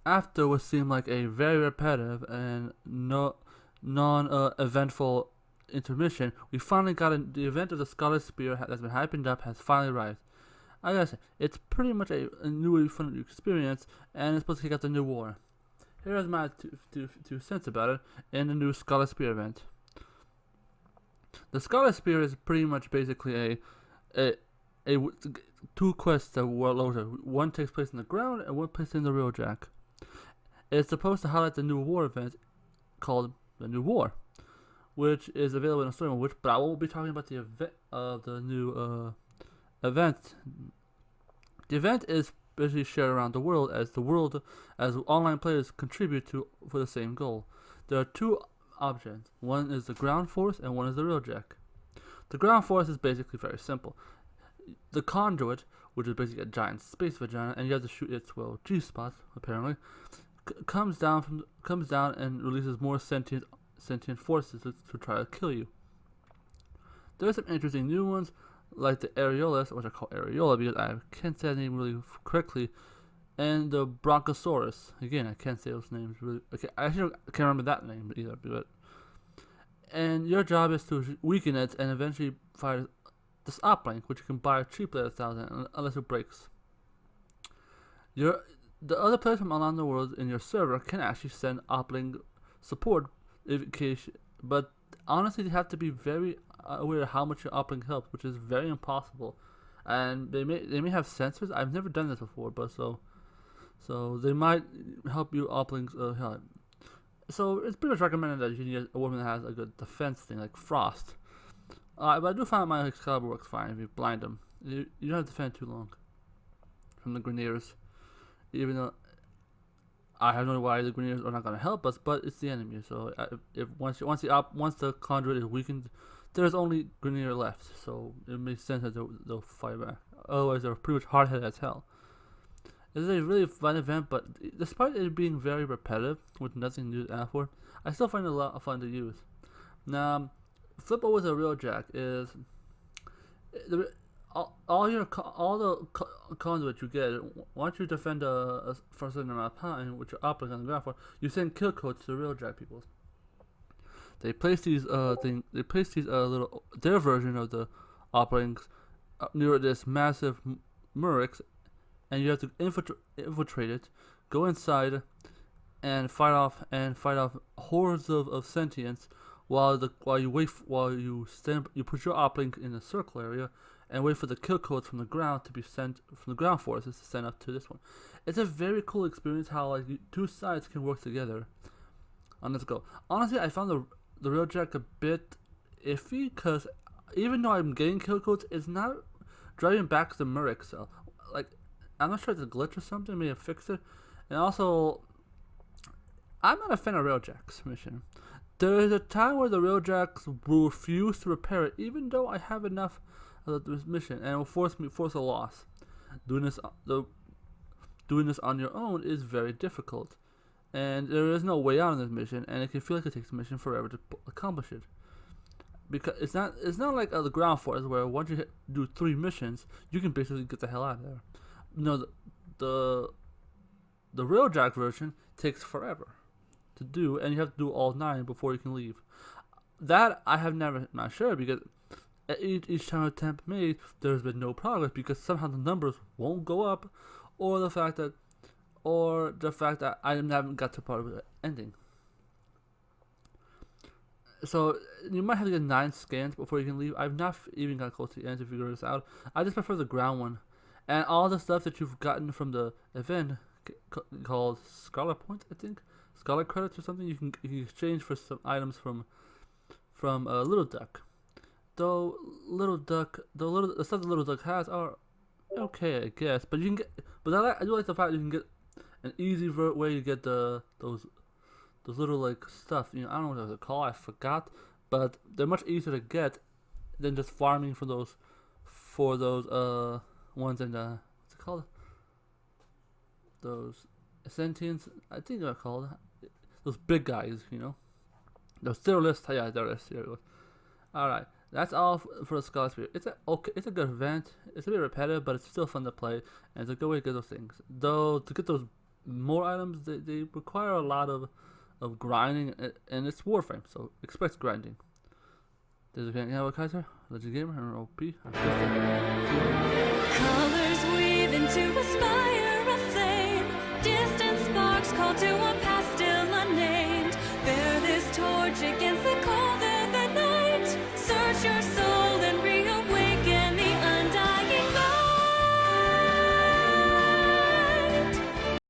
After what seemed like a very repetitive and non-eventful intermission, we finally got the event of the Scarlet Spear that's been hyping up has finally arrived. I gotta say, it's pretty much a newly fun experience, and it's supposed to kick off the new war. Here is my two cents about it in the new Scarlet Spear event. The Scarlet Spear is pretty much basically a, a two quests that were loaded. One takes place in the ground, and one takes in the real Jack. It's supposed to highlight the new war event called the New War, which is available in the story mode. But I won't be talking about the event of the new event. The event is basically shared around the world as online players contribute to for the same goal. There are two options. One is the ground force and one is the real Jack. The ground force is basically very simple. The conduit, which is basically a giant space vagina, and you have to shoot its G-spot apparently, comes down and releases more sentient forces to try to kill you. There are some interesting new ones, like the Areolas, which I call Areola because I can't say that name really correctly, and the Bronchosaurus. Again, I can't say those names really. Okay, I actually can't remember that name either. But and your job is to weaken it and eventually fight this uplink, which you can buy cheaply at 1,000 unless it breaks. The other players from around the world in your server can actually send uplink support in case, but honestly, they have to be very aware of how much your uplink helps, which is very impossible. And they may have sensors. I've never done this before, but so they might help you uplinks help. So it's pretty much recommended that you need a woman that has a good defense thing like Frost. But I do find my Excalibur works fine if you blind them. You don't have to defend too long from the Greniers, even though I have no idea why the Greniers are not going to help us, but it's the enemy. So if once the conduit is weakened, there's only Grenier left. So it makes sense that they'll fight back. Otherwise, they're pretty much hard-headed as hell. It's a really fun event, but despite it being very repetitive with nothing new to add for, I still find it a lot of fun to use. Now, flip over to the real Jack is all the conduit you get. Once you defend for a certain amount of time, which you're up on the ground for, you send kill codes to the real Jack people. They place these little their version of the openings near this massive Murex, and you have to infiltrate it, go inside, and fight off hordes of sentients while you put your uplink in the circle area and wait for the kill codes from the ground to be sent from the ground forces to send up to this one. It's a very cool experience how like two sides can work together on this go. Honestly, I found the real Jack a bit iffy because even though I'm getting kill codes, it's not driving back the Murex cell. Like, I'm not sure it's a glitch or something, may have fixed it. And also, I'm not a fan of Railjack's mission. There is a time where the Railjacks will refuse to repair it, even though I have enough of this mission, and it will force a loss. Doing this on your own is very difficult, and there is no way out of this mission, and it can feel like it takes the mission forever to accomplish it. Because it's not like the ground force where once you do 3 missions, you can basically get the hell out of there. No, the Railjack version takes forever to do, and you have to do all 9 before you can leave. That I have never not sure because each time attempt made, there's been no progress because somehow the numbers won't go up, or the fact that I haven't got to part of the ending. So you might have to get 9 scans before you can leave. I've not even got close to the end to figure this out. I just prefer the ground one, and all the stuff that you've gotten from the event called Scarlet Points, I think, Scarlet credits or something. You can exchange for some items from Little Duck. The stuff that Little Duck has are okay, I guess. But you can get. But I do like the fact you can get an easy way to get those little like stuff. You know, I don't know what they're called. I forgot. But they're much easier to get than just farming for those ones in what's it called? Those sentients. I think they're called those big guys. You know, those terrorists. Yeah, terrorists. Here it goes. All right. That's all for the Scarlet Spear. It's a good event. It's a bit repetitive, but it's still fun to play, and it's a good way to get those things. Though to get those more items, they require a lot of grinding, and it's Warframe, so expect grinding. There's a Kaiser, Legend Gamer, and OP. Colors weave into a spire of flame. Distant sparks call to a past still unnamed. Bear this torch against the cold of the night. Search your soul.